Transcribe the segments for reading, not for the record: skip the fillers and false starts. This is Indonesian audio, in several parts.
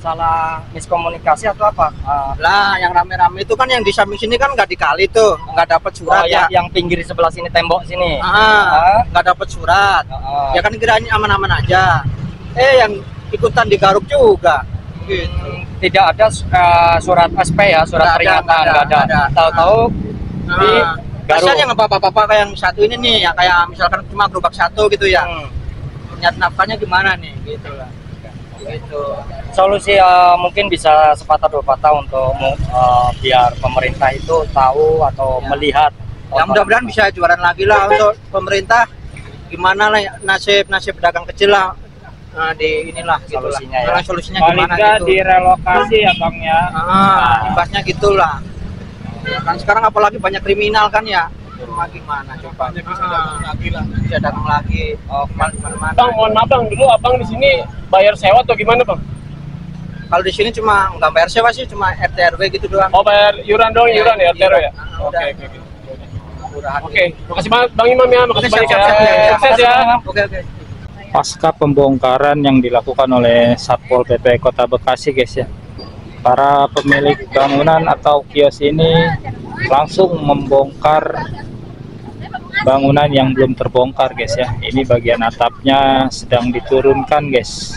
salah miskomunikasi atau apa? Lah yang rame-rame itu kan yang di samping sini kan nggak dikali tuh, nggak dapat surat ya. Yang pinggir sebelah sini, tembok sini. Nggak dapat surat. Ya kan kiranya aman-aman aja. Yang ikutan digaruk juga. Gitu. Tidak ada surat SP ya, surat peringatan, nggak ada. Tahu-tahu di garuk. Biasanya nggak apa-apa kayak yang satu ini nih, ya kayak misalkan cuma gerobak satu gitu ya. Niat nafkahnya gimana nih, gitu lah. Gitu. Solusi mungkin bisa sepatah dua patah untuk biar pemerintah itu tahu atau melihat. Ya mudah-mudahan bisa jualan lagi lah untuk pemerintah. Gimana lah nasib pedagang kecil lah. Nah, di inilah solusinya gitu ya. Solusinya gimana gitu. Direlokasi ya Bang ya. Imbasnya gitulah. Ya, kan sekarang apalagi banyak kriminal kan ya. Cuma gimana coba. Bisa datang lagi. Kemana-mana. Bang, mohon maaf Bang, dulu Abang di sini bayar sewa atau gimana Bang? Kalau di sini cuma nggak bayar sewa sih, cuma RT RW gitu doang. Oh, bayar iuran dong, iuran ya RT RW ya. Oke. Makasih banget Bang Imam ya, makasih banyak ya. Sukses ya. Oke. Pasca pembongkaran yang dilakukan oleh Satpol PP Kota Bekasi guys ya, para pemilik bangunan atau kios ini langsung membongkar bangunan yang belum terbongkar guys ya. Ini bagian atapnya sedang diturunkan guys,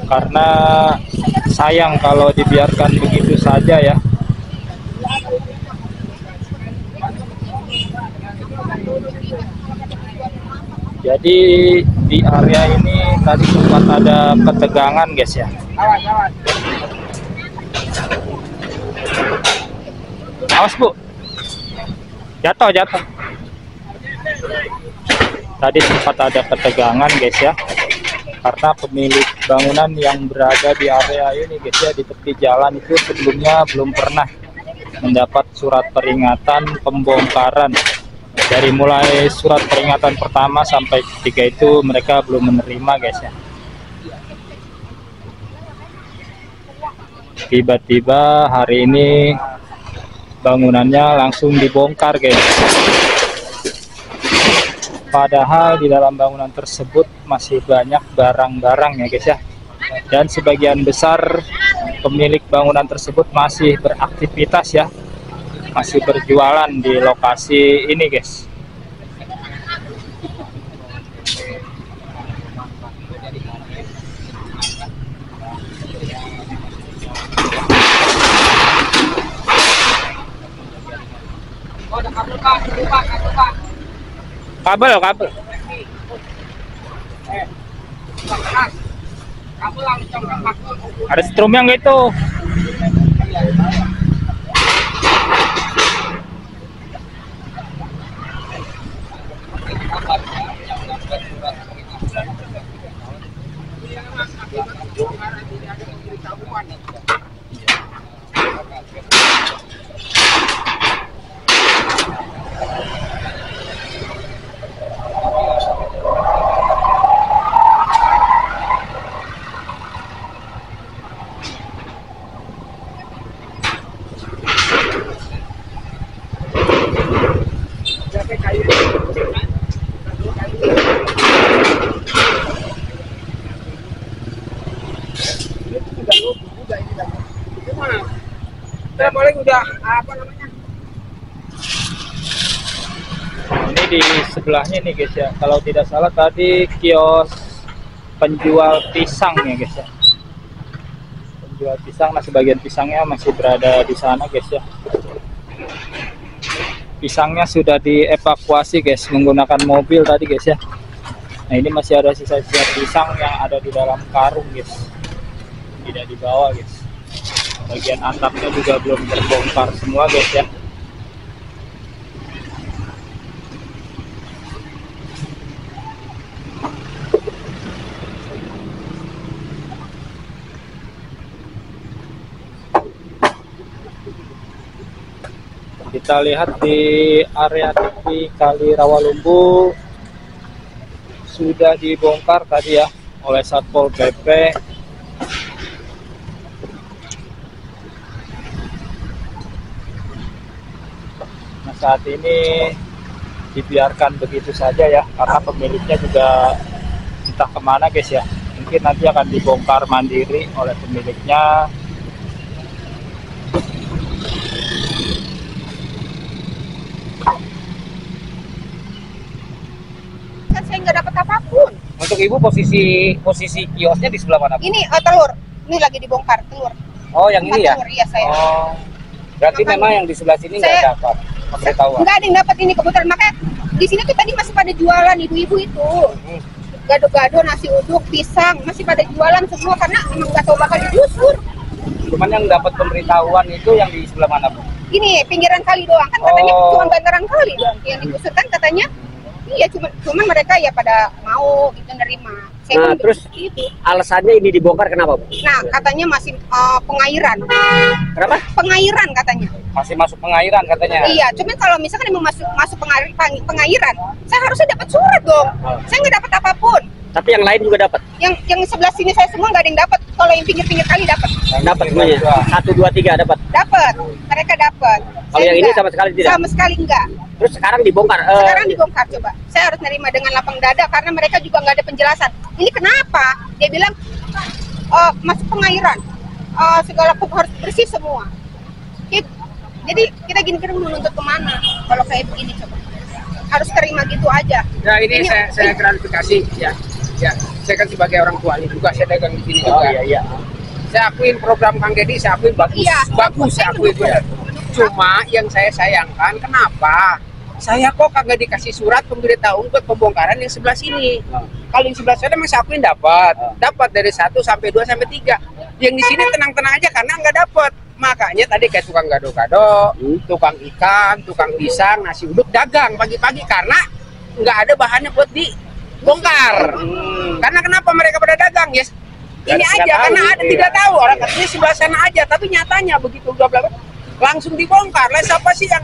karena sayang kalau dibiarkan begitu saja ya. Jadi di area ini tadi sempat ada ketegangan guys ya. Awas Bu, jatuh. Tadi sempat ada ketegangan guys ya, karena pemilik bangunan yang berada di area ini guys ya, di tepi jalan itu sebelumnya belum pernah mendapat surat peringatan pembongkaran. Dari mulai surat peringatan pertama sampai ketiga itu mereka belum menerima guys ya. Tiba-tiba hari ini bangunannya langsung dibongkar guys. Padahal di dalam bangunan tersebut masih banyak barang-barang ya guys ya. Dan sebagian besar pemilik bangunan tersebut masih beraktivitas ya, masih berjualan di lokasi ini guys. Kabel. Ada strum yang gitu. Ini di sebelahnya nih guys ya, kalau tidak salah tadi kios penjual pisang ya guys ya, penjual pisang. Nah sebagian pisangnya masih berada di sana guys ya. Pisangnya sudah dievakuasi guys menggunakan mobil tadi guys ya. Nah ini masih ada sisa-sisa pisang yang ada di dalam karung guys, tidak dibawa guys. Bagian atapnya juga belum terbongkar semua guys ya. Kita lihat di area tepi Kali Rawalumbu sudah dibongkar tadi ya oleh Satpol PP. Nah saat ini dibiarkan begitu saja ya, karena pemiliknya juga entah kemana guys ya, mungkin nanti akan dibongkar mandiri oleh pemiliknya. Kan saya nggak dapat apapun. Untuk ibu posisi kiosnya di sebelah mana, Bu? Ini telur, ini lagi dibongkar telur. Oh, yang ini ya? Telur, iya saya. Oh, berarti Makanya memang yang di sebelah sini nggak saya- dapat pemberitahuan. Nggak ada yang dapat ini kebetulan, makanya di sini tuh tadi masih pada jualan ibu-ibu itu. Gado-gado, nasi uduk, pisang, masih pada jualan semua karena emang nggak tahu bakal digusur. Cuman yang dapat pemberitahuan itu yang di sebelah mana, Bu? Ini pinggiran kali doang kan katanya Oh. cuma bantaran kali doang yang digusur kan katanya. Iya, cuman mereka ya pada mau gitu nerima. Saya Nah, pun terus begitu. alasannya ini dibongkar kenapa, Bu? Nah, katanya masih pengairan. Kenapa? Pengairan katanya. Masih masuk pengairan katanya. Iya, cuman kalau misalkan mau masuk pengairan, saya harusnya dapat surat dong. Saya nggak dapat apapun. Tapi yang lain juga dapat. Yang sebelah sini saya semua nggak ada yang dapat. Kalau yang pinggir-pinggir kali dapat. Dapat semuanya. 1, 2, 3 dapat. Dapat. Mereka dapat. Kalau yang ini sama sekali tidak? Sama sekali enggak. Terus sekarang dibongkar. Sekarang dibongkar coba. Saya harus nerima dengan lapang dada karena mereka juga nggak ada penjelasan. Ini kenapa? Dia bilang masuk pengairan. Segala harus bersih semua. Jadi kita gini-gini mau nuntut kemana? Kalau kayak begini coba. Harus terima gitu aja. Ya ini saya klarifikasi ya. Ya, saya kan sebagai orang tua ini juga saya dagang di sini Oh juga. iya iya. Saya akuin program Kang Deddy, saya akuin bagus. Iya, bagus saya akuin ya. Cuma yang saya sayangkan kenapa? Saya kok kagak dikasih surat pemberitahuan buat pembongkaran yang sebelah sini. Kalau yang sebelah sana masih akuin dapat dari 1 sampai 2 sampai 3. Yang di sini tenang-tenang aja karena nggak dapat. Makanya tadi kayak tukang gado-gado, tukang ikan, tukang pisang, nasi uduk dagang pagi-pagi karena nggak ada bahannya buat dibongkar. Karena kenapa mereka pada dagang? Yes. Ini Nggak aja tahu, karena ada iya. tidak tahu orang katanya sebelah sana aja, tapi nyatanya begitu bla bla bla, langsung dibongkar. Lah siapa sih yang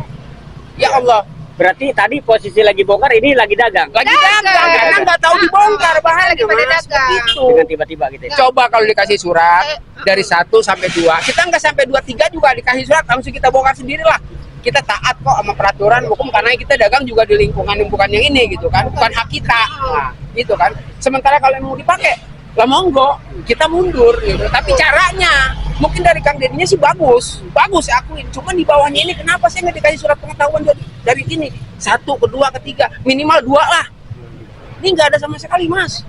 ya Allah Berarti tadi posisi lagi bongkar, ini lagi dagang. lagi Dagang. dagang karena nggak tahu dibongkar bahannya Lagi pada Mas. dagang. Begitu. Dengan tiba-tiba gitu ya. Coba kalau dikasih surat dari 1 sampai 2, kita nggak sampai 2, 3 juga dikasih surat, langsung kita bongkar sendirilah. Kita taat kok sama peraturan hukum karena kita dagang juga di lingkungan yang bukan yang ini gitu kan, bukan hak kita, nah, gitu kan. Sementara kalau yang mau dipakai, lah monggo, kita mundur gitu. Tapi caranya, mungkin dari Kang Deddy-nya sih bagus, akuin. Cuman di bawahnya ini kenapa saya nggak dikasih surat pengetahuan dari ini 1, kedua, ketiga, minimal 2 lah. Ini nggak ada sama sekali Mas.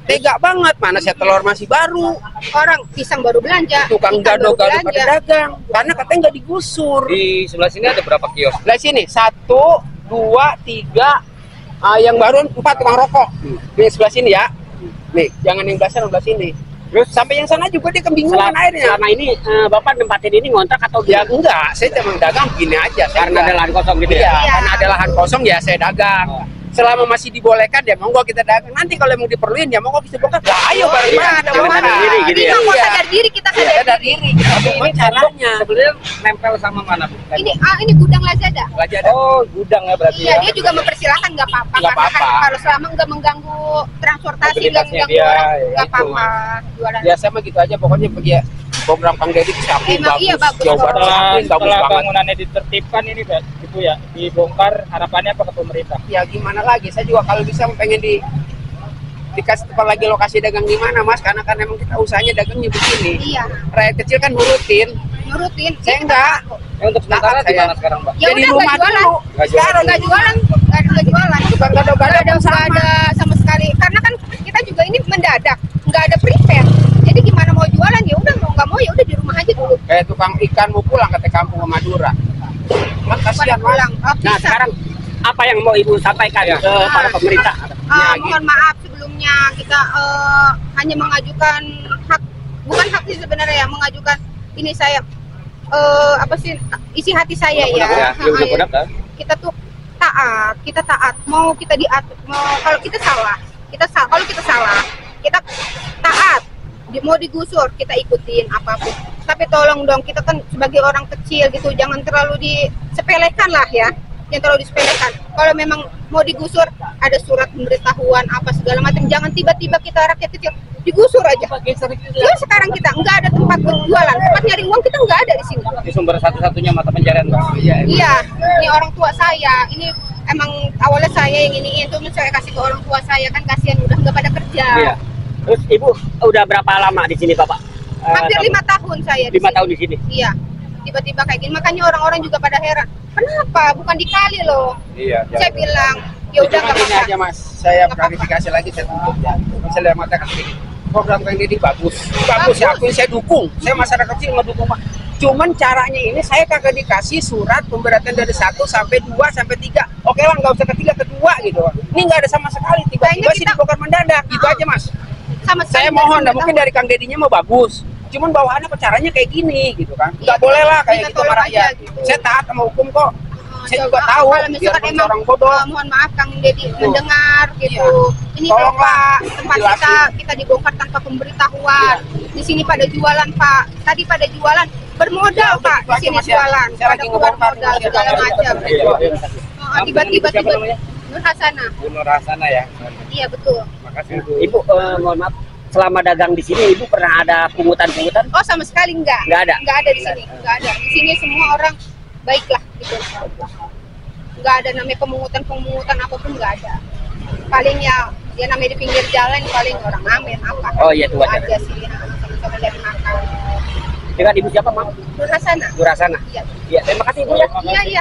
Tega banget, mana saya telur masih baru, Orang pisang baru belanja, tukang ikan baru gado-gado pada belanja. dagang, karena katanya nggak digusur. Di sebelah sini ada berapa kios? Lah sini 1, 2, 3, yang baru 4 tukang rokok. Di sebelah sini ya. Nih, jangan yang belah sini. Terus sampai yang sana juga dia kebingungan akhirnya. Selama ini Bapak nempatin ini ngontrak atau Ya gimana? enggak, saya cuma dagang gini aja. Saya Karena ada enggak. lahan kosong gitu Iya, ya? Iya. karena ada lahan kosong ya saya dagang. Selama masih dibolehkan ya monggo kita dagang. Nanti kalau mau diperluin ya monggo kita bongkar. Lah ayo bareng-bareng kita Karena bongkar. sadar diri gitu ya? Kita mau Iya. sadar diri, kita Iya, sadar sadar diri. diri. Tapi ini caranya. Sebenarnya nempel sama mana, Bu? Ini gudang Lazada. Aja ada. Oh, gudang ya berarti Iya, ya. dia juga mempersilahkan nggak apa-apa Nggak karena apa-apa. kan kalau selama nggak mengganggu transportasi, nggak Mobilitasnya mengganggu dia, orang, ya, nggak itu, apa-apa jualan. Biasa mah gitu aja pokoknya ya program Kang Deddy bisa akuin Emang bagus. iya, bagus, Jawa Barat bagus. saya akuin bagus Setelah banget. bangunannya ditertibkan ini Pak, Ibu ya, dibongkar, harapannya apa ke pemerintah? Ya gimana lagi, saya juga kalau bisa pengen dikasih tempat lagi lokasi dagang di mana Mas, karena kan emang kita usahanya dagangnya begini. Iya, Rakyat kecil kan nurutin, nurutin. saya enggak. Yang untuk sementara Taat di saya. mana sekarang, Mbak? Ya Jadi udah rumah nggak jualan. dulu. Sekarang Nggak jualan, nggak jualan. Tukang gado-gado Nggak ada, pun sama. nggak ada sama sekali. Karena kan kita juga ini mendadak, nggak ada prepare. Jadi gimana mau jualan ya udah mau nggak mau ya udah di rumah aja dulu. Kayak tukang ikan mau pulang ke kampung ke Madura. Kan Pada kasihan Mas. pulang. Oh, Nah bisa. sekarang apa yang mau Ibu sampaikan Ya. ke para pemerintah? Mohon maaf sebelumnya kita hanya mengajukan hak, bukan hak sih sebenarnya ya, mengajukan ini saya apa sih isi hati saya ya. Kita tuh kita taat. Mau kita diatur, mau kalau kita salah, kalau kita salah, kita taat. Mau digusur kita ikutin apapun. Tapi tolong dong kita kan sebagai orang kecil gitu jangan terlalu disepelekan lah ya. Yang terlalu disepelekan. Kalau memang mau digusur ada surat pemberitahuan apa segala macam. Jangan tiba-tiba kita rakyat kecil digusur aja. Ya sekarang kita nggak ada tempat berjualan, tempat nyari uang kita nggak ada di sini. Di sumber satu-satunya mata pencarian, Mbak. Iya, ini orang tua saya. Ini emang awalnya saya yang iniin, tuh saya kasih ke orang tua saya kan kasihan udah nggak pada kerja. Iya. Terus Ibu udah berapa lama di sini Bapak? Hampir 5 tahun saya di 5 sini. tahun di sini. Iya. Tiba-tiba kayak gini, makanya orang-orang juga pada heran. Kenapa? Bukan dikali loh. Iya. Saya bilang, ya udah Cuma nggak gini apa-apa. aja Mas, saya Nggak apa-apa. klarifikasi lagi, saya tutup ya. Misalnya mengatakan begini, program Kang Deddy bagus, saya akui, saya dukung, saya masyarakat kecil ngedukung. Cuman caranya ini saya kagak dikasih surat pemberatan dari 1 sampai 2 sampai 3. Oke lah, nggak usah ketiga, kedua gitu. Ini nggak ada sama sekali, tiba-tiba sih dibongkar mendadak, gitu aja Mas. Sama sekali Saya nggak mohon, ada mungkin dari Kang Dedinya mau bagus. Cuman bawaannya caranya kayak gini gitu kan. Nggak Iya, boleh lah minta kayak gitu sama tolong rakyat. aja, gitu. Saya taat sama hukum kok. Saya juga Coba, tahu, kalau misalkan biarpun emang seorang bodoh. mohon maaf Kang Deddy mendengar gitu. Ini Tolonglah, kalau Pak, tempat jelasin. kita dibongkar tanpa pemberitahuan. Di sini pada jualan Pak. Tadi pada jualan bermodal Ya, Pak. itu Di aja, sini Mas, ya. jualan. Saya Pada lagi keluar ngebongkar modal nih, segala Mas, ya. macam. Tiba-tiba Nur Hasana. Nur Hasana ya. Iya betul. Makasih Bu. Ibu mohon maaf, selama dagang di sini Ibu pernah ada pungutan-pungutan? Oh sama sekali enggak. Nggak ada? Nggak ada di sini. Nggak ada. Di sini semua orang baiklah gitu. Nggak ada namanya pemungutan apapun nggak ada. Paling ya namanya di pinggir jalan paling orang ngamen apa. Oh iya, itu wajar. aja sih. Sama-sama dari makan. Dengan Ibu siapa, Mam? Nur Hasana. Nur Hasana. Iya. Iya, terima kasih Ibu ya. Iya.